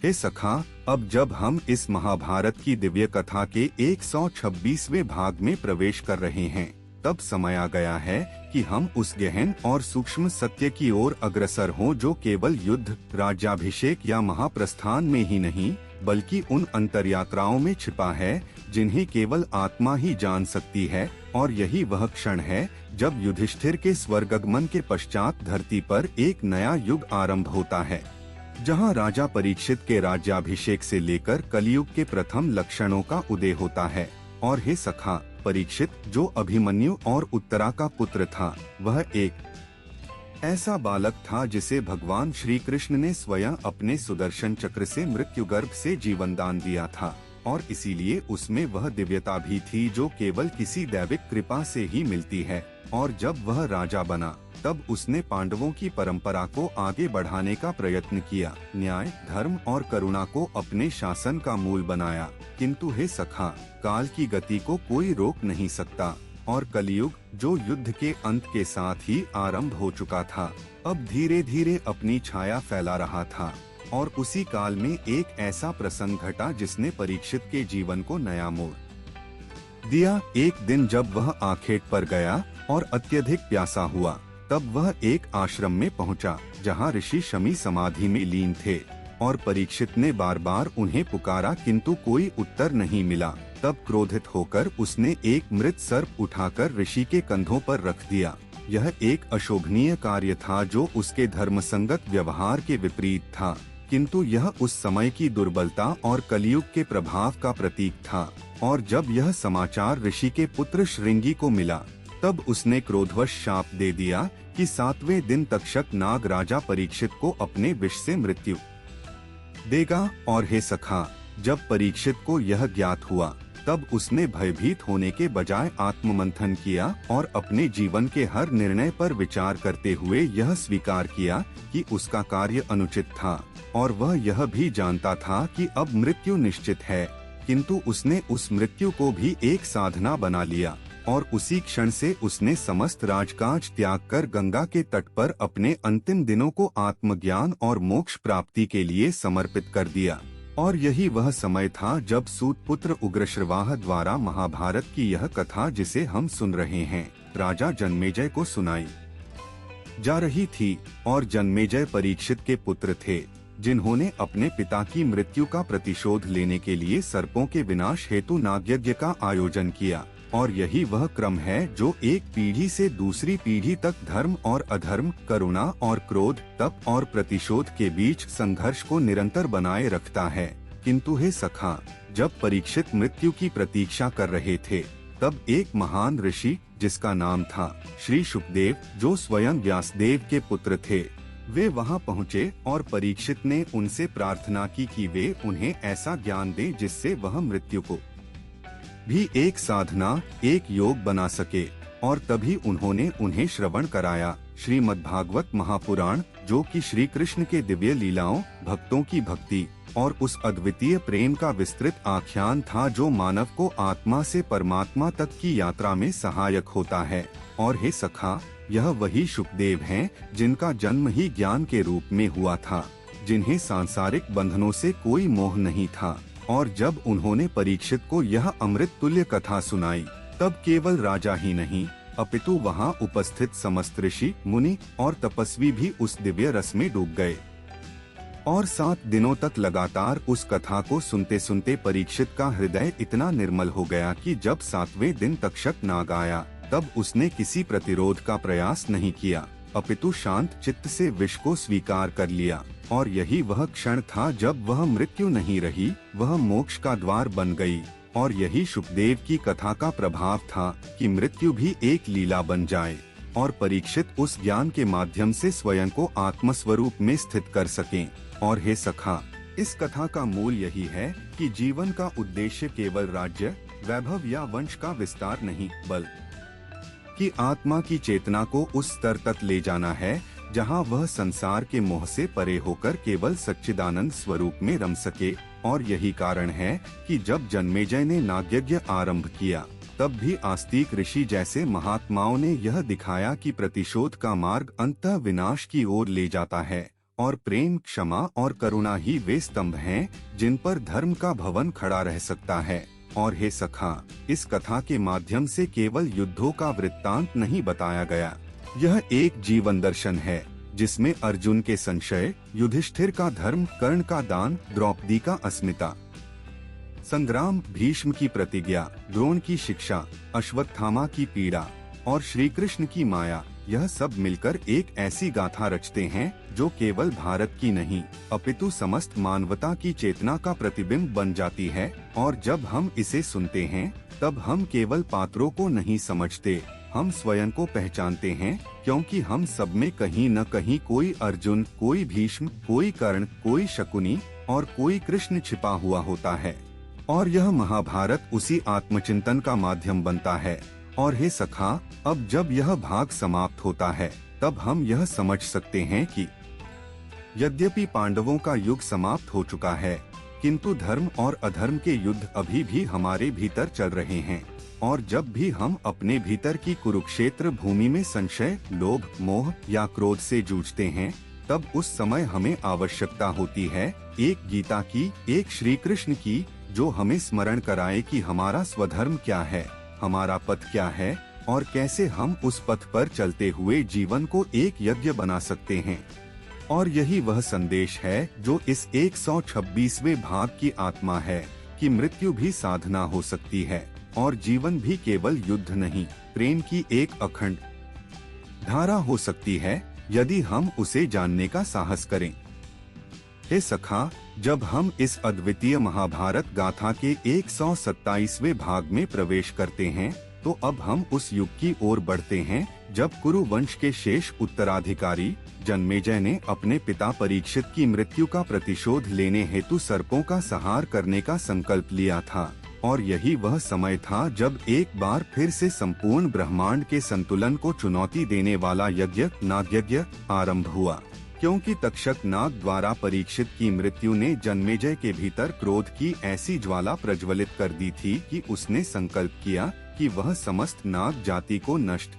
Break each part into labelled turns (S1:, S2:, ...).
S1: हे सखा, अब जब हम इस महाभारत की दिव्य कथा के 126वें भाग में प्रवेश कर रहे हैं, तब समय आ गया है कि हम उस गहन और सूक्ष्म सत्य की ओर अग्रसर हों जो केवल युद्ध, राज्याभिषेक या महाप्रस्थान में ही नहीं, बल्कि उन अंतर्यात्राओं में छिपा है जिन्हें केवल आत्मा ही जान सकती है। और यही वह क्षण है जब युधिष्ठिर के स्वर्गगमन के पश्चात धरती पर एक नया युग आरंभ होता है, जहां राजा परीक्षित के राज्याभिषेक से लेकर कलियुग के प्रथम लक्षणों का उदय होता है। और हे सखा, परीक्षित जो अभिमन्यु और उत्तरा का पुत्र था, वह एक ऐसा बालक था जिसे भगवान श्री कृष्ण ने स्वयं अपने सुदर्शन चक्र से मृत्युगर्भ से जीवन दान दिया था, और इसीलिए उसमें वह दिव्यता भी थी जो केवल किसी दैविक कृपा से ही मिलती है। और जब वह राजा बना, तब उसने पांडवों की परंपरा को आगे बढ़ाने का प्रयत्न किया, न्याय, धर्म और करुणा को अपने शासन का मूल बनाया। किंतु हे सखा, काल की गति को कोई रोक नहीं सकता, और कलियुग जो युद्ध के अंत के साथ ही आरंभ हो चुका था, अब धीरे धीरे अपनी छाया फैला रहा था। और उसी काल में एक ऐसा प्रसंग घटा जिसने परीक्षित के जीवन को नया मोड़ दिया। एक दिन जब वह आखेट पर गया और अत्यधिक प्यासा हुआ, तब वह एक आश्रम में पहुंचा जहां ऋषि शमी समाधि में लीन थे। और परीक्षित ने बार बार उन्हें पुकारा, किंतु कोई उत्तर नहीं मिला। तब क्रोधित होकर उसने एक मृत सर्प उठाकर ऋषि के कंधों पर रख दिया। यह एक अशोभनीय कार्य था जो उसके धर्मसंगत व्यवहार के विपरीत था, किंतु यह उस समय की दुर्बलता और कलियुग के प्रभाव का प्रतीक था। और जब यह समाचार ऋषि के पुत्र श्रृंगी को मिला, तब उसने क्रोधवश शाप दे दिया कि 7वें दिन तक्षक नाग राजा परीक्षित को अपने विष से मृत्यु देगा। और हे सखा, जब परीक्षित को यह ज्ञात हुआ, तब उसने भयभीत होने के बजाय आत्ममंथन किया और अपने जीवन के हर निर्णय पर विचार करते हुए यह स्वीकार किया कि उसका कार्य अनुचित था। और वह यह भी जानता था कि अब मृत्यु निश्चित है, किंतु उसने उस मृत्यु को भी एक साधना बना लिया। और उसी क्षण से उसने समस्त राजकाज त्याग कर गंगा के तट पर अपने अंतिम दिनों को आत्मज्ञान और मोक्ष प्राप्ति के लिए समर्पित कर दिया। और यही वह समय था जब सूत पुत्र उग्रश्रवाह द्वारा महाभारत की यह कथा, जिसे हम सुन रहे हैं, राजा जन्मेजय को सुनाई जा रही थी। और जन्मेजय परीक्षित के पुत्र थे, जिन्होंने अपने पिता की मृत्यु का प्रतिशोध लेने के लिए सर्पों के विनाश हेतु नागयज्ञ का आयोजन किया। और यही वह क्रम है जो एक पीढ़ी से दूसरी पीढ़ी तक धर्म और अधर्म, करुणा और क्रोध, तप और प्रतिशोध के बीच संघर्ष को निरंतर बनाए रखता है। किंतु हे सखा, जब परीक्षित मृत्यु की प्रतीक्षा कर रहे थे, तब एक महान ऋषि, जिसका नाम था श्री शुकदेव, जो स्वयं व्यासदेव के पुत्र थे, वे वहां पहुंचे। और परीक्षित ने उनसे प्रार्थना की कि वे उन्हें ऐसा ज्ञान दें जिससे वह मृत्यु को भी एक साधना, एक योग बना सके। और तभी उन्होंने उन्हें श्रवण कराया श्रीमद्भागवत महापुराण, जो कि श्री कृष्ण के दिव्य लीलाओं, भक्तों की भक्ति और उस अद्वितीय प्रेम का विस्तृत आख्यान था जो मानव को आत्मा से परमात्मा तक की यात्रा में सहायक होता है। और हे सखा, यह वही शुकदेव हैं जिनका जन्म ही ज्ञान के रूप में हुआ था, जिन्हें सांसारिक बंधनों से कोई मोह नहीं था। और जब उन्होंने परीक्षित को यह अमृत तुल्य कथा सुनाई, तब केवल राजा ही नहीं, अपितु वहां उपस्थित समस्त ऋषि, मुनि और तपस्वी भी उस दिव्य रस में डूब गए। और 7 दिनों तक लगातार उस कथा को सुनते सुनते परीक्षित का हृदय इतना निर्मल हो गया कि जब 7वें दिन तक्षक नाग आया, तब उसने किसी प्रतिरोध का प्रयास नहीं किया, अपितु शांत चित्त से विष को स्वीकार कर लिया। और यही वह क्षण था जब वह मृत्यु नहीं रही, वह मोक्ष का द्वार बन गई। और यही शुकदेव की कथा का प्रभाव था कि मृत्यु भी एक लीला बन जाए और परीक्षित उस ज्ञान के माध्यम से स्वयं को आत्मस्वरूप में स्थित कर सकें। और हे सखा, इस कथा का मूल यही है कि जीवन का उद्देश्य केवल राज्य, वैभव या वंश का विस्तार नहीं, बल्कि आत्मा की चेतना को उस स्तर तक ले जाना है जहां वह संसार के मोह से परे होकर केवल सच्चिदानंद स्वरूप में रम सके। और यही कारण है कि जब जन्मेजय ने नागयज्ञ आरंभ किया, तब भी आस्तिक ऋषि जैसे महात्माओं ने यह दिखाया कि प्रतिशोध का मार्ग अंततः विनाश की ओर ले जाता है और प्रेम, क्षमा और करुणा ही वे स्तंभ हैं जिन पर धर्म का भवन खड़ा रह सकता है। और हे सखा, इस कथा के माध्यम से केवल युद्धों का वृत्तांत नहीं बताया गया, यह एक जीवन दर्शन है जिसमें अर्जुन के संशय, युधिष्ठिर का धर्म, कर्ण का दान, द्रौपदी का अस्मिता संग्राम, भीष्म की प्रतिज्ञा, द्रोण की शिक्षा, अश्वत्थामा की पीड़ा और श्री कृष्ण की माया, यह सब मिलकर एक ऐसी गाथा रचते हैं जो केवल भारत की नहीं अपितु समस्त मानवता की चेतना का प्रतिबिंब बन जाती है। और जब हम इसे सुनते हैं तब हम केवल पात्रों को नहीं समझते, हम स्वयं को पहचानते हैं, क्योंकि हम सब में कहीं न कहीं कोई अर्जुन, कोई भीष्म, कोई कर्ण, कोई शकुनी और कोई कृष्ण छिपा हुआ होता है। और यह महाभारत उसी आत्मचिंतन का माध्यम बनता है। और हे सखा, अब जब यह भाग समाप्त होता है तब हम यह समझ सकते हैं कि यद्यपि पांडवों का युग समाप्त हो चुका है, किंतु धर्म और अधर्म के युद्ध अभी भी हमारे भीतर चल रहे हैं। और जब भी हम अपने भीतर की कुरुक्षेत्र भूमि में संशय, लोभ, मोह या क्रोध से जूझते हैं, तब उस समय हमें आवश्यकता होती है एक गीता की, एक श्री कृष्ण की, जो हमें स्मरण कराए कि हमारा स्वधर्म क्या है, हमारा पथ क्या है और कैसे हम उस पथ पर चलते हुए जीवन को एक यज्ञ बना सकते हैं। और यही वह संदेश है जो इस 126वें भाग की आत्मा है कि मृत्यु भी साधना हो सकती है और जीवन भी केवल युद्ध नहीं, प्रेम की एक अखंड धारा हो सकती है यदि हम उसे जानने का साहस करें। हे सखा, जब हम इस अद्वितीय महाभारत गाथा के 127वें भाग में प्रवेश करते हैं तो अब हम उस युग की ओर बढ़ते हैं जब कुरु वंश के शेष उत्तराधिकारी जन्मेजय ने अपने पिता परीक्षित की मृत्यु का प्रतिशोध लेने हेतु सर्पों का संहार करने का संकल्प लिया था। और यही वह समय था जब एक बार फिर से संपूर्ण ब्रह्मांड के संतुलन को चुनौती देने वाला यज्ञ, नागयज्ञ आरंभ हुआ, क्योंकि तक्षक नाग द्वारा परीक्षित की मृत्यु ने जन्मेजय के भीतर क्रोध की ऐसी ज्वाला प्रज्वलित कर दी थी कि उसने संकल्प किया कि वह समस्त नाग जाति को नष्ट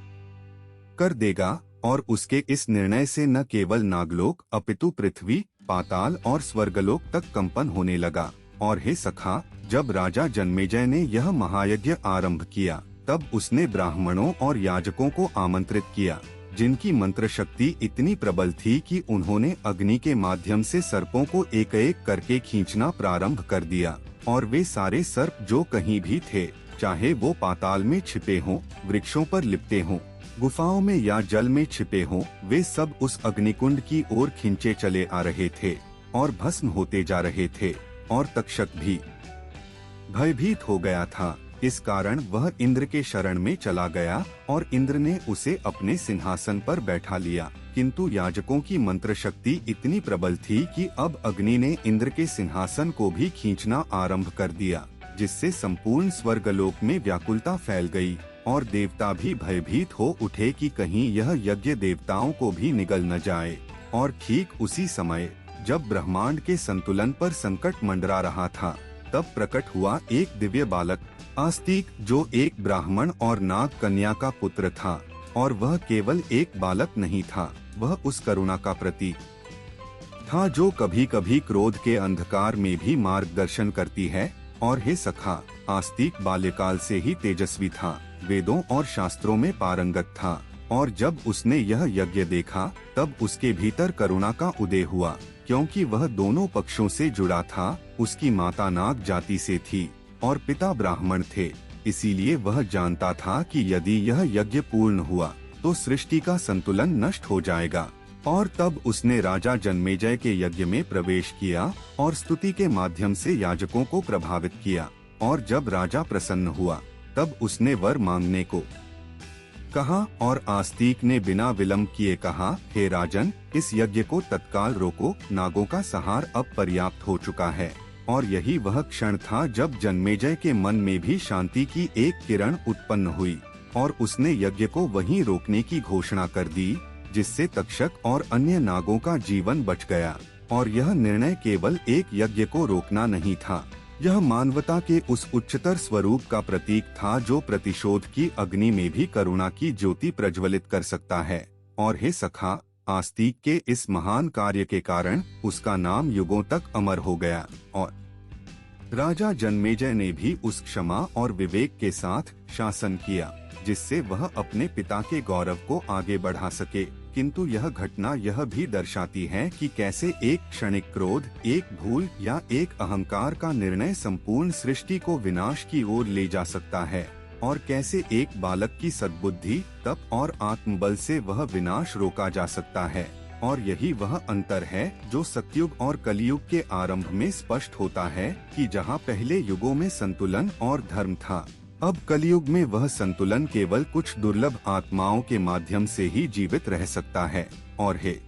S1: कर देगा। और उसके इस निर्णय से न केवल नागलोक अपितु पृथ्वी, पाताल और स्वर्गलोक तक कंपन होने लगा। और हे सखा, जब राजा जन्मेजय ने यह महायज्ञ आरंभ किया तब उसने ब्राह्मणों और याजकों को आमंत्रित किया, जिनकी मंत्र शक्ति इतनी प्रबल थी कि उन्होंने अग्नि के माध्यम से सर्पों को एक एक करके खींचना प्रारंभ कर दिया। और वे सारे सर्प जो कहीं भी थे, चाहे वो पाताल में छिपे हों, वृक्षों पर लिपटे हों, गुफाओं में या जल में छिपे हों, वे सब उस अग्निकुंड की ओर खींचे चले आ रहे थे और भस्म होते जा रहे थे। और तक्षक भी भयभीत हो गया था। इस कारण वह इंद्र के शरण में चला गया और इंद्र ने उसे अपने सिंहासन पर बैठा लिया। किंतु याजकों की मंत्र शक्ति इतनी प्रबल थी कि अब अग्नि ने इंद्र के सिंहासन को भी खींचना आरंभ कर दिया, जिससे संपूर्ण स्वर्गलोक में व्याकुलता फैल गई और देवता भी भयभीत हो उठे कि कहीं यह यज्ञ देवताओं को भी निगल न जाए। और ठीक उसी समय जब ब्रह्मांड के संतुलन पर संकट मंडरा रहा था, तब प्रकट हुआ एक दिव्य बालक आस्तिक, जो एक ब्राह्मण और नाग कन्या का पुत्र था। और वह केवल एक बालक नहीं था, वह उस करुणा का प्रतीक था जो कभी कभी क्रोध के अंधकार में भी मार्गदर्शन करती है। और हे सखा, आस्तिक बाल्यकाल से ही तेजस्वी था, वेदों और शास्त्रों में पारंगत था। और जब उसने यह यज्ञ देखा तब उसके भीतर करुणा का उदय हुआ, क्योंकि वह दोनों पक्षों से जुड़ा था। उसकी माता नाग जाति से थी और पिता ब्राह्मण थे, इसीलिए वह जानता था कि यदि यह यज्ञ पूर्ण हुआ तो सृष्टि का संतुलन नष्ट हो जाएगा। और तब उसने राजा जन्मेजय के यज्ञ में प्रवेश किया और स्तुति के माध्यम से याजकों को प्रभावित किया। और जब राजा प्रसन्न हुआ तब उसने वर मांगने को कहा और आस्तिक ने बिना विलंब किए कहा, हे राजन, इस यज्ञ को तत्काल रोको, नागों का संहार अब पर्याप्त हो चुका है। और यही वह क्षण था जब जन्मेजय के मन में भी शांति की एक किरण उत्पन्न हुई और उसने यज्ञ को वहीं रोकने की घोषणा कर दी, जिससे तक्षक और अन्य नागों का जीवन बच गया। और यह निर्णय केवल एक यज्ञ को रोकना नहीं था, यह मानवता के उस उच्चतर स्वरूप का प्रतीक था जो प्रतिशोध की अग्नि में भी करुणा की ज्योति प्रज्वलित कर सकता है। और हे सखा, आस्तिक के इस महान कार्य के कारण उसका नाम युगों तक अमर हो गया और राजा जन्मेजय ने भी उस क्षमा और विवेक के साथ शासन किया जिससे वह अपने पिता के गौरव को आगे बढ़ा सके। किंतु यह घटना यह भी दर्शाती है कि कैसे एक क्षणिक क्रोध, एक भूल या एक अहंकार का निर्णय संपूर्ण सृष्टि को विनाश की ओर ले जा सकता है और कैसे एक बालक की सद्बुद्धि, तप और आत्मबल से वह विनाश रोका जा सकता है। और यही वह अंतर है जो सतयुग और कलयुग के आरंभ में स्पष्ट होता है कि जहाँ पहले युगों में संतुलन और धर्म था, अब कलयुग में वह संतुलन केवल कुछ दुर्लभ आत्माओं के माध्यम से ही जीवित रह सकता है। और हे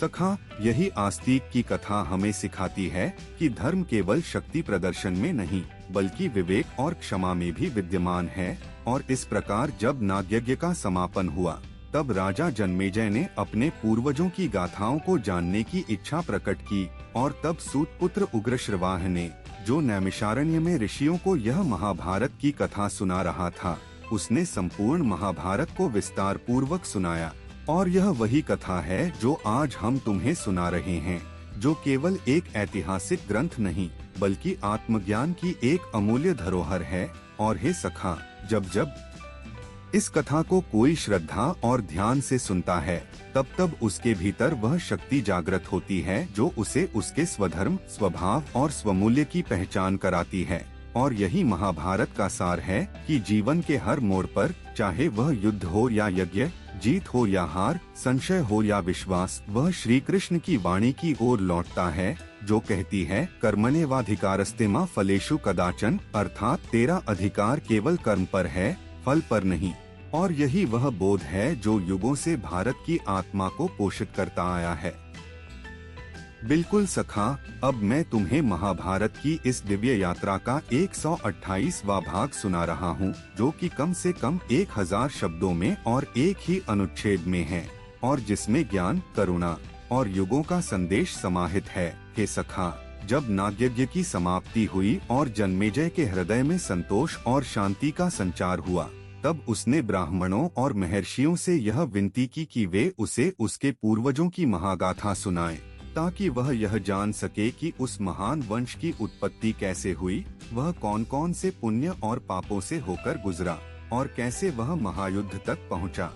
S1: सखा, यही आस्तिक की कथा हमें सिखाती है कि धर्म केवल शक्ति प्रदर्शन में नहीं बल्कि विवेक और क्षमा में भी विद्यमान है। और इस प्रकार जब नागयज्ञ का समापन हुआ तब राजा जन्मेजय ने अपने पूर्वजों की गाथाओं को जानने की इच्छा प्रकट की और तब सूतपुत्र उग्रश्रवाह ने, जो नैमिषारण्य में ऋषियों को यह महाभारत की कथा सुना रहा था, उसने संपूर्ण महाभारत को विस्तार पूर्वक सुनाया। और यह वही कथा है जो आज हम तुम्हें सुना रहे हैं, जो केवल एक ऐतिहासिक ग्रंथ नहीं बल्कि आत्मज्ञान की एक अमूल्य धरोहर है। और हे सखा, जब जब इस कथा को कोई श्रद्धा और ध्यान से सुनता है तब तब उसके भीतर वह शक्ति जागृत होती है जो उसे उसके स्वधर्म, स्वभाव और स्वमूल्य की पहचान कराती है। और यही महाभारत का सार है कि जीवन के हर मोड़ पर, चाहे वह युद्ध हो या यज्ञ, जीत हो या हार, संशय हो या विश्वास, वह श्री कृष्ण की वाणी की ओर लौटता है जो कहती है, कर्मण्येवाधिकारस्ते मा फलेषु कदाचन, अर्थात तेरा अधिकार केवल कर्म पर है, फल पर नहीं। और यही वह बोध है जो युगों से भारत की आत्मा को पोषित करता आया है। बिल्कुल सखा, अब मैं तुम्हें महाभारत की इस दिव्य यात्रा का 128वां भाग सुना रहा हूँ, जो कि कम से कम 1000 शब्दों में और एक ही अनुच्छेद में है और जिसमें ज्ञान, करुणा और युगों का संदेश समाहित है। हे सखा, जब नागयज्ञ की समाप्ति हुई और जन्मेजय के हृदय में संतोष और शांति का संचार हुआ, तब उसने ब्राह्मणों और महर्षियों से यह विनती की कि वे उसे उसके पूर्वजों की महागाथा सुनाएं, ताकि वह यह जान सके कि उस महान वंश की उत्पत्ति कैसे हुई, वह कौन कौन से पुण्य और पापों से होकर गुजरा और कैसे वह महायुद्ध तक पहुंचा।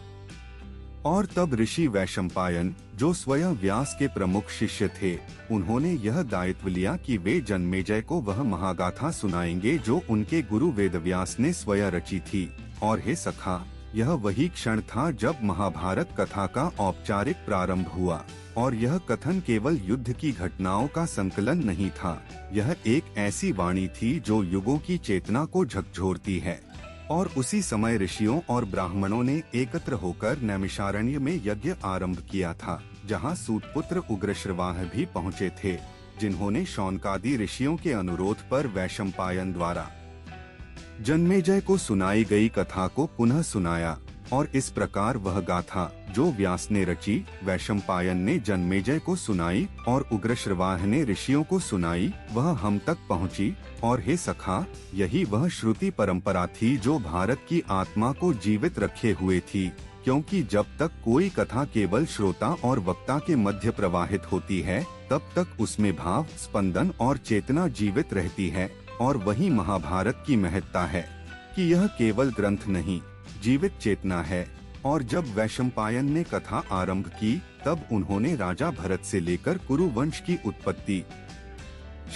S1: और तब ऋषि वैशंपायन, जो स्वयं व्यास के प्रमुख शिष्य थे, उन्होंने यह दायित्व लिया कि वे जन्मेजय को वह महागाथा सुनाएंगे जो उनके गुरु वेदव्यास ने स्वयं रची थी। और हे सखा, यह वही क्षण था जब महाभारत कथा का औपचारिक प्रारंभ हुआ। और यह कथन केवल युद्ध की घटनाओं का संकलन नहीं था, यह एक ऐसी वाणी थी जो युगों की चेतना को झकझोरती है। और उसी समय ऋषियों और ब्राह्मणों ने एकत्र होकर नैमिषारण्य में यज्ञ आरंभ किया था, जहां सूतपुत्र उग्रश्रवाह भी पहुंचे थे, जिन्होंने शौनकादि ऋषियों के अनुरोध पर वैशंपायन द्वारा जन्मेजय को सुनाई गई कथा को पुनः सुनाया। और इस प्रकार वह गाथा जो व्यास ने रची, वैशंपायन ने जन्मेजय को सुनाई और उग्रश्रवाह ने ऋषियों को सुनाई, वह हम तक पहुंची। और हे सखा, यही वह श्रुति परंपरा थी जो भारत की आत्मा को जीवित रखे हुए थी, क्योंकि जब तक कोई कथा केवल श्रोता और वक्ता के मध्य प्रवाहित होती है, तब तक उसमें भाव, स्पंदन और चेतना जीवित रहती है। और वही महाभारत की महत्ता है कि यह केवल ग्रंथ नहीं, जीवित चेतना है। और जब वैशंपायन ने कथा आरंभ की, तब उन्होंने राजा भरत से लेकर कुरु वंश की उत्पत्ति,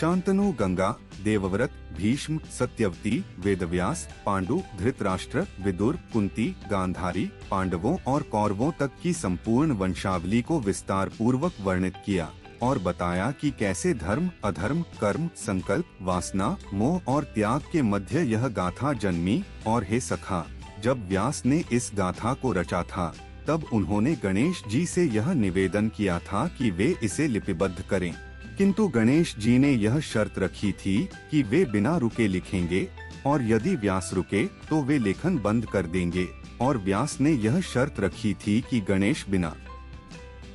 S1: शांतनु, गंगा, देवव्रत, भीष्म, सत्यवती, वेदव्यास, पांडु, धृतराष्ट्र, विदुर, कुंती, गांधारी, पांडवों और कौरवों तक की संपूर्ण वंशावली को विस्तार पूर्वक वर्णित किया और बताया कि कैसे धर्म, अधर्म, कर्म, संकल्प, वासना, मोह और त्याग के मध्य यह गाथा जन्मी। और हे सखा, जब व्यास ने इस गाथा को रचा था, तब उन्होंने गणेश जी से यह निवेदन किया था कि वे इसे लिपिबद्ध करें, किंतु गणेश जी ने यह शर्त रखी थी कि वे बिना रुके लिखेंगे और यदि व्यास रुके तो वे लेखन बंद कर देंगे। और व्यास ने यह शर्त रखी थी कि गणेश बिना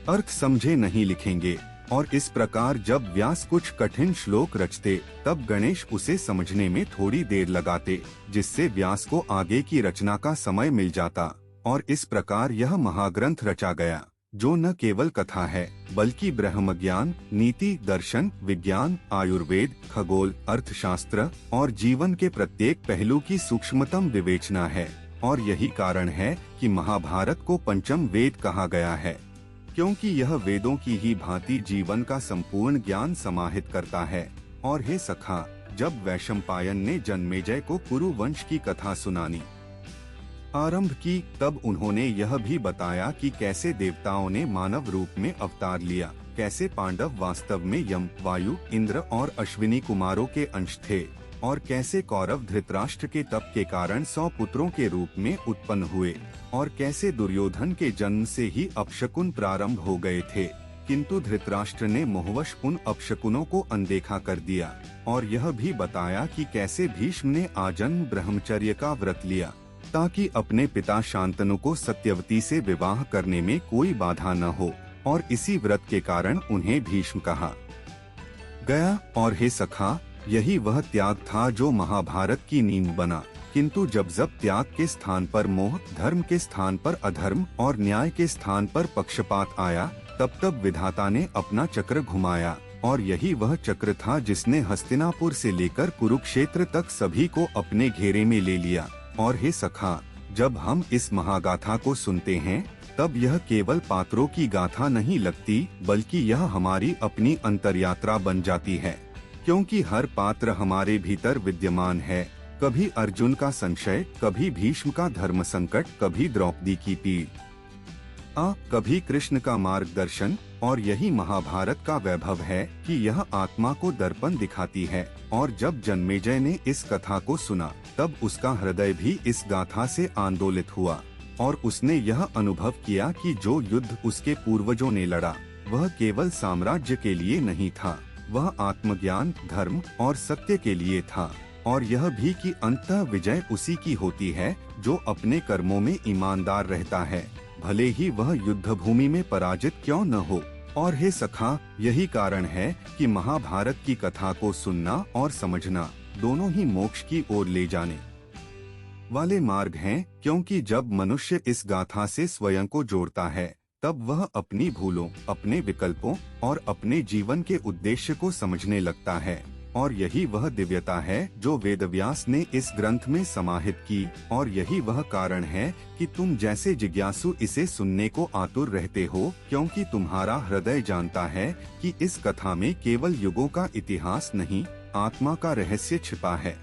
S1: अर्थ समझे नहीं लिखेंगे। और इस प्रकार जब व्यास कुछ कठिन श्लोक रचते, तब गणेश उसे समझने में थोड़ी देर लगाते, जिससे व्यास को आगे की रचना का समय मिल जाता। और इस प्रकार यह महाग्रंथ रचा गया। जो न केवल कथा है बल्कि ब्रह्मज्ञान, नीति, दर्शन, विज्ञान, आयुर्वेद, खगोल, अर्थशास्त्र और जीवन के प्रत्येक पहलू की सूक्ष्मतम विवेचना है। और यही कारण है कि महाभारत को पंचम वेद कहा गया है, क्योंकि यह वेदों की ही भांति जीवन का संपूर्ण ज्ञान समाहित करता है। और हे सखा, जब वैशंपायन ने जन्मेजय को कुरु वंश की कथा सुनानी आरंभ की, तब उन्होंने यह भी बताया कि कैसे देवताओं ने मानव रूप में अवतार लिया, कैसे पांडव वास्तव में यम, वायु, इंद्र और अश्विनी कुमारों के अंश थे, और कैसे कौरव धृतराष्ट्र के तप के कारण 100 पुत्रों के रूप में उत्पन्न हुए, और कैसे दुर्योधन के जन्म से ही अपशकुन प्रारंभ हो गए थे, किंतु धृतराष्ट्र ने मोहवश उन अपशकुनों को अनदेखा कर दिया। और यह भी बताया कि कैसे भीष्म ने आजन्म ब्रह्मचर्य का व्रत लिया, ताकि अपने पिता शांतनु को सत्यवती से विवाह करने में कोई बाधा न हो, और इसी व्रत के कारण उन्हें भीष्म कहा गया। और हे सखा, यही वह त्याग था जो महाभारत की नींव बना। किंतु जब त्याग के स्थान पर मोह, धर्म के स्थान पर अधर्म और न्याय के स्थान पर पक्षपात आया, तब विधाता ने अपना चक्र घुमाया। और यही वह चक्र था जिसने हस्तिनापुर से लेकर कुरुक्षेत्र तक सभी को अपने घेरे में ले लिया। और हे सखा, जब हम इस महागाथा को सुनते हैं, तब यह केवल पात्रों की गाथा नहीं लगती, बल्कि यह हमारी अपनी अंतर्यात्रा बन जाती है, क्योंकि हर पात्र हमारे भीतर विद्यमान है। कभी अर्जुन का संशय, कभी भीष्म का धर्म संकट, कभी द्रौपदी की पीड़, कभी कृष्ण का मार्गदर्शन। और यही महाभारत का वैभव है कि यह आत्मा को दर्पण दिखाती है। और जब जन्मेजय ने इस कथा को सुना, तब उसका हृदय भी इस गाथा से आंदोलित हुआ, और उसने यह अनुभव किया कि जो युद्ध उसके पूर्वजों ने लड़ा, वह केवल साम्राज्य के लिए नहीं था, वह आत्मज्ञान, धर्म और सत्य के लिए था। और यह भी कि अंततः विजय उसी की होती है जो अपने कर्मों में ईमानदार रहता है, भले ही वह युद्ध भूमि में पराजित क्यों न हो। और हे सखा, यही कारण है कि महाभारत की कथा को सुनना और समझना दोनों ही मोक्ष की ओर ले जाने वाले मार्ग हैं, क्योंकि जब मनुष्य इस गाथा से स्वयं को जोड़ता है, तब वह अपनी भूलों, अपने विकल्पों और अपने जीवन के उद्देश्य को समझने लगता है। और यही वह दिव्यता है जो वेदव्यास ने इस ग्रंथ में समाहित की। और यही वह कारण है कि तुम जैसे जिज्ञासु इसे सुनने को आतुर रहते हो, क्योंकि तुम्हारा हृदय जानता है कि इस कथा में केवल युगों का इतिहास नहीं, आत्मा का रहस्य छिपा है।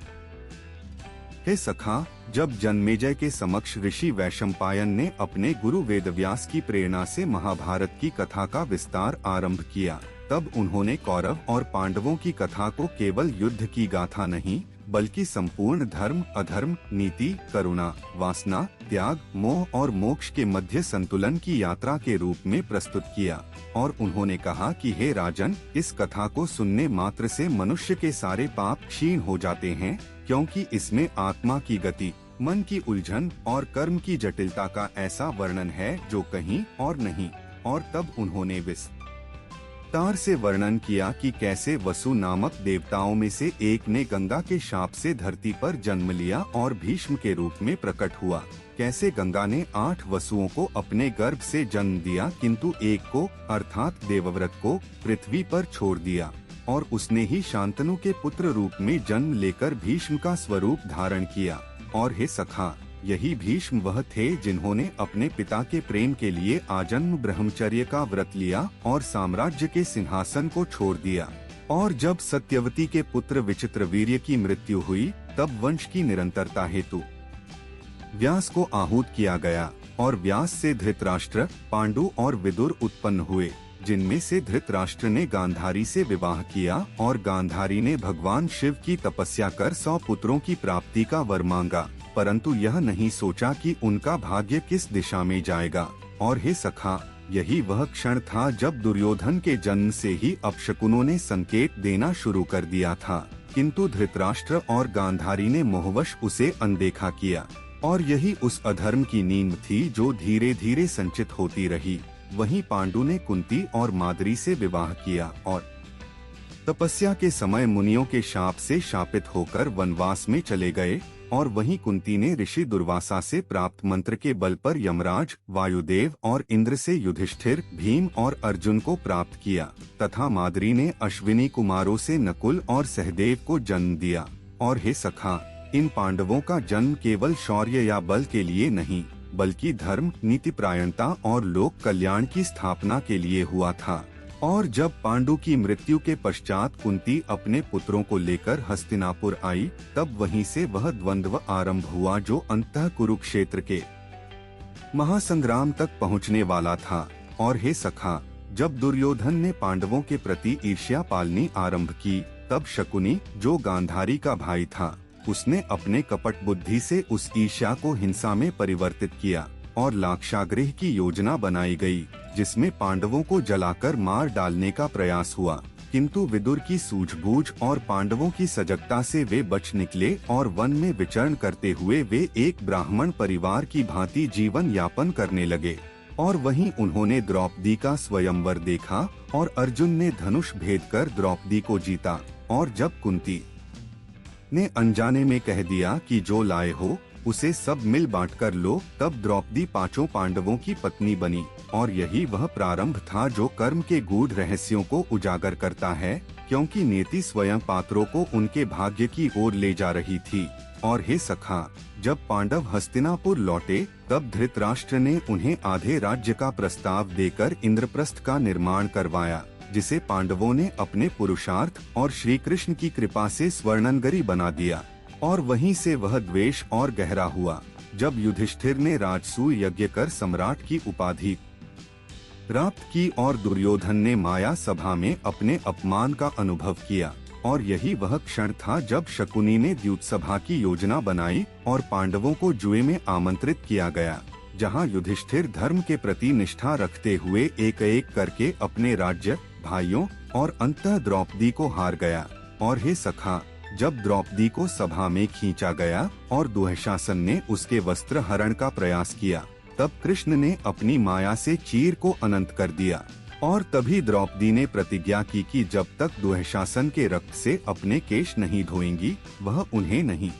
S1: हे सखा, जब जन्मेजय के समक्ष ऋषि वैशंपायन ने अपने गुरु वेदव्यास की प्रेरणा से महाभारत की कथा का विस्तार आरंभ किया, तब उन्होंने कौरव और पांडवों की कथा को केवल युद्ध की गाथा नहीं, बल्कि संपूर्ण धर्म, अधर्म, नीति, करुणा, वासना, त्याग, मोह और मोक्ष के मध्य संतुलन की यात्रा के रूप में प्रस्तुत किया। और उन्होंने कहा कि हे राजन, इस कथा को सुनने मात्र से मनुष्य के सारे पाप क्षीण हो जाते हैं, क्योंकि इसमें आत्मा की गति, मन की उलझन और कर्म की जटिलता का ऐसा वर्णन है जो कहीं और नहीं। और तब उन्होंने विस्तार से वर्णन किया कि कैसे वसु नामक देवताओं में से एक ने गंगा के शाप से धरती पर जन्म लिया और भीष्म के रूप में प्रकट हुआ। कैसे गंगा ने 8 वसुओं को अपने गर्भ से जन्म दिया, किंतु एक को अर्थात देवव्रत को पृथ्वी पर छोड़ दिया, और उसने ही शांतनु के पुत्र रूप में जन्म लेकर भीष्म का स्वरूप धारण किया। और हे सखा, यही भीष्म वह थे जिन्होंने अपने पिता के प्रेम के लिए आजन्म ब्रह्मचर्य का व्रत लिया और साम्राज्य के सिंहासन को छोड़ दिया। और जब सत्यवती के पुत्र विचित्रवीर्य की मृत्यु हुई, तब वंश की निरंतरता हेतु व्यास को आहूत किया गया, और व्यास से धृतराष्ट्र, पांडु और विदुर उत्पन्न हुए, जिनमें से धृतराष्ट्र ने गांधारी से विवाह किया और गांधारी ने भगवान शिव की तपस्या कर 100 पुत्रों की प्राप्ति का वर मांगा, परंतु यह नहीं सोचा कि उनका भाग्य किस दिशा में जाएगा। और हे सखा, यही वह क्षण था जब दुर्योधन के जन्म से ही अपशकुनों ने संकेत देना शुरू कर दिया था, किंतु धृतराष्ट्र और गांधारी ने मोहवश उसे अनदेखा किया। और यही उस अधर्म की नींव थी जो धीरे धीरे संचित होती रही। वहीं पांडु ने कुंती और माद्री से विवाह किया और तपस्या के समय मुनियों के शाप से शापित होकर वनवास में चले गए। और वहीं कुंती ने ऋषि दुर्वासा से प्राप्त मंत्र के बल पर यमराज, वायुदेव और इंद्र से युधिष्ठिर, भीम और अर्जुन को प्राप्त किया तथा माद्री ने अश्विनी कुमारों से नकुल और सहदेव को जन्म दिया। और हे सखा, इन पांडवों का जन्म केवल शौर्य या बल के लिए नहीं, बल्कि धर्म, नीतिपरायणता और लोक कल्याण की स्थापना के लिए हुआ था। और जब पांडु की मृत्यु के पश्चात कुंती अपने पुत्रों को लेकर हस्तिनापुर आई, तब वहीं से वह द्वंद्व आरंभ हुआ जो अंततः कुरुक्षेत्र के महासंग्राम तक पहुंचने वाला था। और हे सखा, जब दुर्योधन ने पांडवों के प्रति ईर्ष्या पालनी आरंभ की, तब शकुनी, जो गांधारी का भाई था, उसने अपने कपट बुद्धि से उस ईर्ष्या को हिंसा में परिवर्तित किया और लाक्षागृह की योजना बनाई गई, जिसमें पांडवों को जलाकर मार डालने का प्रयास हुआ। किंतु विदुर की सूझबूझ और पांडवों की सजगता से वे बच निकले और वन में विचरण करते हुए वे एक ब्राह्मण परिवार की भांति जीवन यापन करने लगे। और वहीं उन्होंने द्रौपदी का स्वयंवर देखा और अर्जुन ने धनुष भेद कर द्रौपदी को जीता। और जब कुंती ने अनजाने में कह दिया कि जो लाए हो उसे सब मिल बांट कर लो, तब द्रौपदी पांचों पांडवों की पत्नी बनी। और यही वह प्रारंभ था जो कर्म के गूढ़ रहस्यों को उजागर करता है, क्योंकि नियति स्वयं पात्रों को उनके भाग्य की ओर ले जा रही थी। और हे सखा, जब पांडव हस्तिनापुर लौटे, तब धृतराष्ट्र ने उन्हें आधे राज्य का प्रस्ताव देकर इंद्रप्रस्थ का निर्माण करवाया, जिसे पांडवों ने अपने पुरुषार्थ और श्री कृष्ण की कृपा से स्वर्णनगरी बना दिया। और वहीं से वह द्वेष और गहरा हुआ, जब युधिष्ठिर ने राजसूय यज्ञ कर सम्राट की उपाधि प्राप्त की और दुर्योधन ने माया सभा में अपने अपमान का अनुभव किया। और यही वह क्षण था जब शकुनी ने द्यूत सभा की योजना बनाई और पांडवों को जुए में आमंत्रित किया गया, जहां युधिष्ठिर धर्म के प्रति निष्ठा रखते हुए एक एक करके अपने राज्य, भाइयों और अंततः द्रौपदी को हार गया। और हे सखा, जब द्रौपदी को सभा में खींचा गया और दुःशासन ने उसके वस्त्र हरण का प्रयास किया, तब कृष्ण ने अपनी माया से चीर को अनंत कर दिया। और तभी द्रौपदी ने प्रतिज्ञा की कि जब तक दुःशासन के रक्त से अपने केश नहीं धोएंगी, वह उन्हें नहीं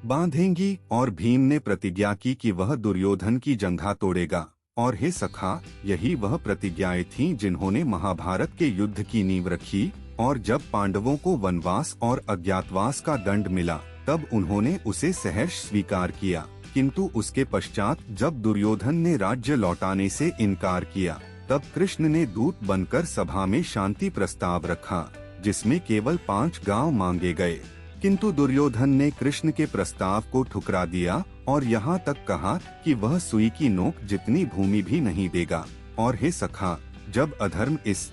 S1: बांधेंगी। और भीम ने प्रतिज्ञा की कि वह दुर्योधन की जंघा तोड़ेगा। और हे सखा, यही वह प्रतिज्ञाएं थीं जिन्होंने महाभारत के युद्ध की नींव रखी। और जब पांडवों को वनवास और अज्ञातवास का दंड मिला, तब उन्होंने उसे सहर्ष स्वीकार किया। किंतु उसके पश्चात जब दुर्योधन ने राज्य लौटाने से इनकार किया, तब कृष्ण ने दूत बनकर सभा में शांति प्रस्ताव रखा, जिसमें केवल 5 गांव मांगे गए। किंतु दुर्योधन ने कृष्ण के प्रस्ताव को ठुकरा दिया और यहाँ तक कहा कि वह सुई की नोक जितनी भूमि भी नहीं देगा। और हे सखा, जब अधर्म इस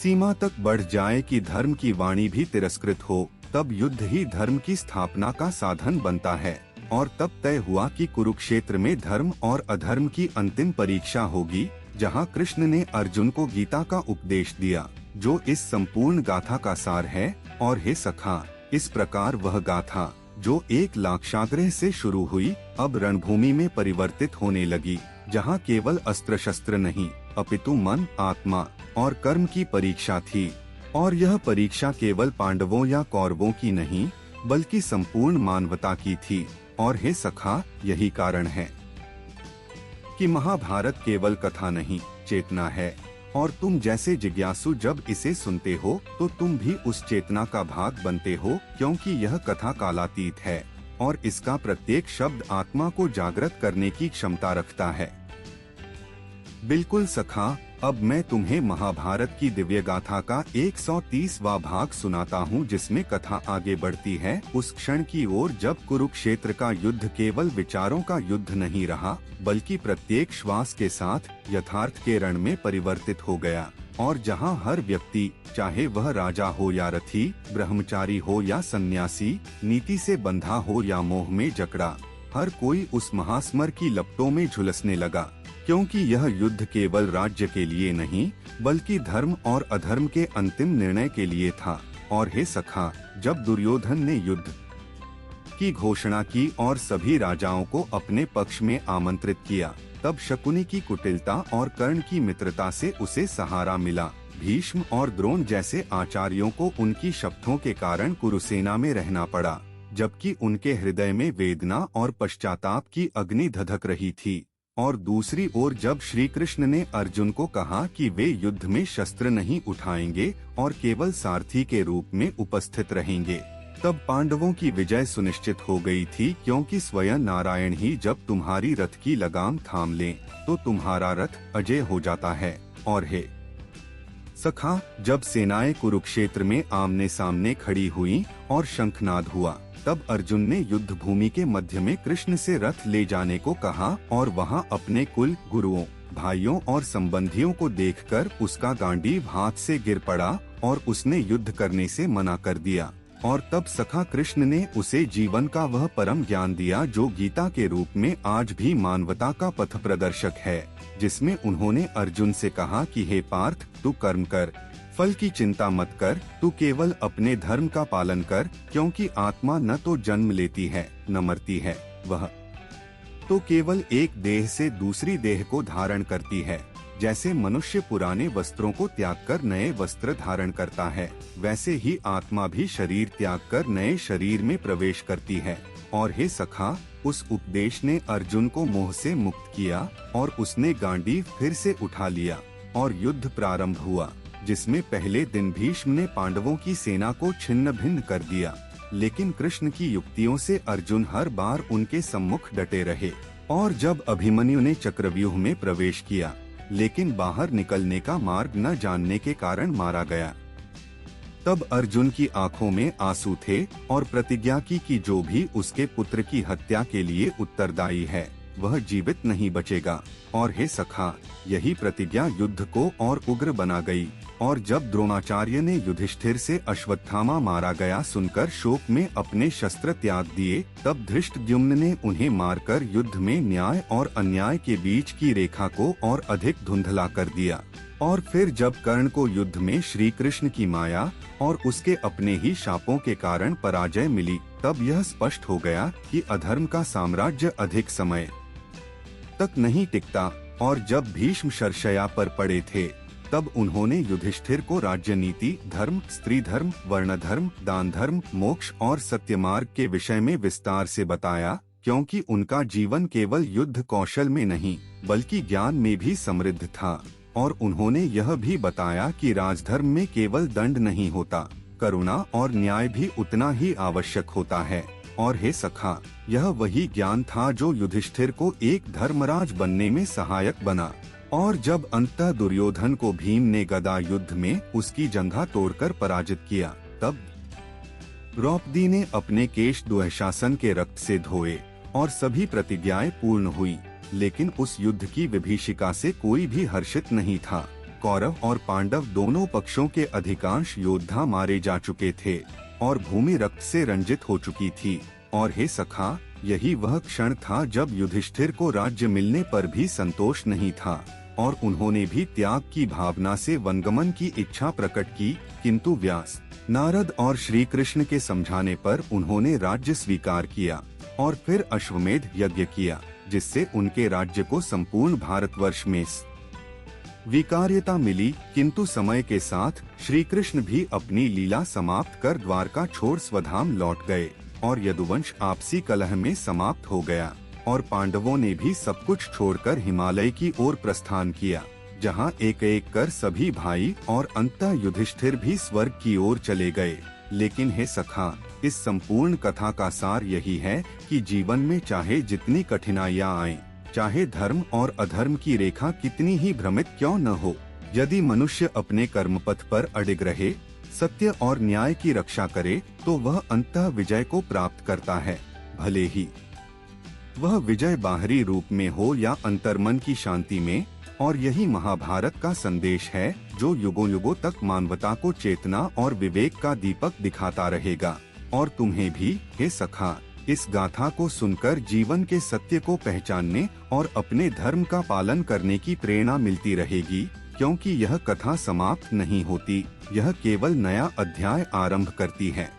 S1: सीमा तक बढ़ जाए कि धर्म की वाणी भी तिरस्कृत हो, तब युद्ध ही धर्म की स्थापना का साधन बनता है। और तब तय हुआ कि कुरुक्षेत्र में धर्म और अधर्म की अंतिम परीक्षा होगी, जहां कृष्ण ने अर्जुन को गीता का उपदेश दिया, जो इस संपूर्ण गाथा का सार है। और हे सखा, इस प्रकार वह गाथा, जो एक लाक्षागृह से शुरू हुई, अब रणभूमि में परिवर्तित होने लगी, जहां केवल अस्त्र शस्त्र नहीं, अपितु मन, आत्मा और कर्म की परीक्षा थी। और यह परीक्षा केवल पांडवों या कौरवों की नहीं, बल्कि संपूर्ण मानवता की थी। और हे सखा, यही कारण है कि महाभारत केवल कथा नहीं, चेतना है। और तुम जैसे जिज्ञासु जब इसे सुनते हो, तो तुम भी उस चेतना का भाग बनते हो, क्योंकि यह कथा कालातीत है और इसका प्रत्येक शब्द आत्मा को जागृत करने की क्षमता रखता है। बिल्कुल सखा, अब मैं तुम्हें महाभारत की दिव्य गाथा का 130वां भाग सुनाता हूँ, जिसमें कथा आगे बढ़ती है उस क्षण की ओर जब कुरुक्षेत्र का युद्ध केवल विचारों का युद्ध नहीं रहा, बल्कि प्रत्येक श्वास के साथ यथार्थ के रण में परिवर्तित हो गया। और जहाँ हर व्यक्ति, चाहे वह राजा हो या रथी, ब्रह्मचारी हो या सन्यासी, नीति से बंधा हो या मोह में जकड़ा, हर कोई उस महास्मर की लपटों में झुलसने लगा, क्योंकि यह युद्ध केवल राज्य के लिए नहीं, बल्कि धर्म और अधर्म के अंतिम निर्णय के लिए था। और हे सखा, जब दुर्योधन ने युद्ध की घोषणा की और सभी राजाओं को अपने पक्ष में आमंत्रित किया, तब शकुनी की कुटिलता और कर्ण की मित्रता से उसे सहारा मिला। भीष्म और द्रोण जैसे आचार्यों को उनकी शपथों के कारण कुरुसेना में रहना पड़ा। जबकि उनके हृदय में वेदना और पश्चाताप की अग्नि धधक रही थी। और दूसरी ओर जब श्री कृष्ण ने अर्जुन को कहा कि वे युद्ध में शस्त्र नहीं उठाएंगे और केवल सारथी के रूप में उपस्थित रहेंगे, तब पांडवों की विजय सुनिश्चित हो गई थी, क्योंकि स्वयं नारायण ही जब तुम्हारी रथ की लगाम थाम लें तो तुम्हारा रथ अजय हो जाता है। और हे सखा, जब सेनाएं कुरुक्षेत्र में आमने सामने खड़ी हुईं और शंखनाद हुआ, तब अर्जुन ने युद्ध भूमि के मध्य में कृष्ण से रथ ले जाने को कहा और वहां अपने कुल, गुरुओं, भाइयों और संबंधियों को देखकर उसका गांडीव हाथ से गिर पड़ा और उसने युद्ध करने से मना कर दिया। और तब सखा कृष्ण ने उसे जीवन का वह परम ज्ञान दिया जो गीता के रूप में आज भी मानवता का पथ प्रदर्शक है, जिसमें उन्होंने अर्जुन से कहा कि हे पार्थ, तू कर्म कर, फल की चिंता मत कर, तू केवल अपने धर्म का पालन कर, क्योंकि आत्मा न तो जन्म लेती है न मरती है, वह तो केवल एक देह से दूसरी देह को धारण करती है। जैसे मनुष्य पुराने वस्त्रों को त्याग कर नए वस्त्र धारण करता है, वैसे ही आत्मा भी शरीर त्याग कर नए शरीर में प्रवेश करती है। और हे सखा, उस उपदेश ने अर्जुन को मोह से मुक्त किया और उसने गांडीव फिर से उठा लिया और युद्ध प्रारंभ हुआ, जिसमें पहले दिन भीष्म ने पांडवों की सेना को छिन्न भिन्न कर दिया, लेकिन कृष्ण की युक्तियों से अर्जुन हर बार उनके सम्मुख डटे रहे। और जब अभिमन्यु ने चक्रव्यूह में प्रवेश किया, लेकिन बाहर निकलने का मार्ग न जानने के कारण मारा गया, तब अर्जुन की आंखों में आंसू थे और प्रतिज्ञा की कि जो भी उसके पुत्र की हत्या के लिए उत्तरदायी है वह जीवित नहीं बचेगा। और हे सखा, यही प्रतिज्ञा युद्ध को और उग्र बना गई। और जब द्रोणाचार्य ने युधिष्ठिर से अश्वत्थामा मारा गया सुनकर शोक में अपने शस्त्र त्याग दिए, तब धृष्टद्युम्न ने उन्हें मारकर युद्ध में न्याय और अन्याय के बीच की रेखा को और अधिक धुंधला कर दिया। और फिर जब कर्ण को युद्ध में श्री कृष्ण की माया और उसके अपने ही शापों के कारण पराजय मिली, तब यह स्पष्ट हो गया कि अधर्म का साम्राज्य अधिक समय तक नहीं टिकता। और जब भीष्म शरशया पर पड़े थे, तब उन्होंने युधिष्ठिर को राज्य नीति, धर्म, स्त्री धर्म, वर्ण धर्म, दान धर्म, मोक्ष और सत्य मार्ग के विषय में विस्तार से बताया, क्योंकि उनका जीवन केवल युद्ध कौशल में नहीं बल्कि ज्ञान में भी समृद्ध था। और उन्होंने यह भी बताया कि राजधर्म में केवल दंड नहीं होता, करुणा और न्याय भी उतना ही आवश्यक होता है। और हे सखा, यह वही ज्ञान था जो युधिष्ठिर को एक धर्मराज बनने में सहायक बना। और जब अंततः दुर्योधन को भीम ने गदा युद्ध में उसकी जंघा तोड़कर पराजित किया, तब द्रौपदी ने अपने केश दुःशासन के रक्त से धोए और सभी प्रतिज्ञाएं पूर्ण हुई। लेकिन उस युद्ध की विभीषिका से कोई भी हर्षित नहीं था। कौरव और पांडव दोनों पक्षों के अधिकांश योद्धा मारे जा चुके थे और भूमि रक्त से रंजित हो चुकी थी। और हे सखा, यही वह क्षण था जब युधिष्ठिर को राज्य मिलने पर भी संतोष नहीं था और उन्होंने भी त्याग की भावना से वनगमन की इच्छा प्रकट की, किंतु व्यास, नारद और श्री कृष्ण के समझाने पर उन्होंने राज्य स्वीकार किया और फिर अश्वमेध यज्ञ किया, जिससे उनके राज्य को संपूर्ण भारतवर्ष में स्वीकार्यता मिली। किंतु समय के साथ श्री कृष्ण भी अपनी लीला समाप्त कर द्वारका छोड़ स्वधाम लौट गए और यदुवंश आपसी कलह में समाप्त हो गया। और पांडवों ने भी सब कुछ छोड़कर हिमालय की ओर प्रस्थान किया, जहां एक एक कर सभी भाई और अंततः युधिष्ठिर भी स्वर्ग की ओर चले गए। लेकिन हे सखा, इस संपूर्ण कथा का सार यही है कि जीवन में चाहे जितनी कठिनाइयां आएं, चाहे धर्म और अधर्म की रेखा कितनी ही भ्रमित क्यों न हो, यदि मनुष्य अपने कर्मपथ पर अडिग रहे, सत्य और न्याय की रक्षा करे, तो वह अंततः विजय को प्राप्त करता है। भले ही वह विजय बाहरी रूप में हो या अंतर्मन की शांति में। और यही महाभारत का संदेश है, जो युगों युगों तक मानवता को चेतना और विवेक का दीपक दिखाता रहेगा। और तुम्हें भी, हे सखा, इस गाथा को सुनकर जीवन के सत्य को पहचानने और अपने धर्म का पालन करने की प्रेरणा मिलती रहेगी, क्योंकि यह कथा समाप्त नहीं होती, यह केवल नया अध्याय आरंभ करती है।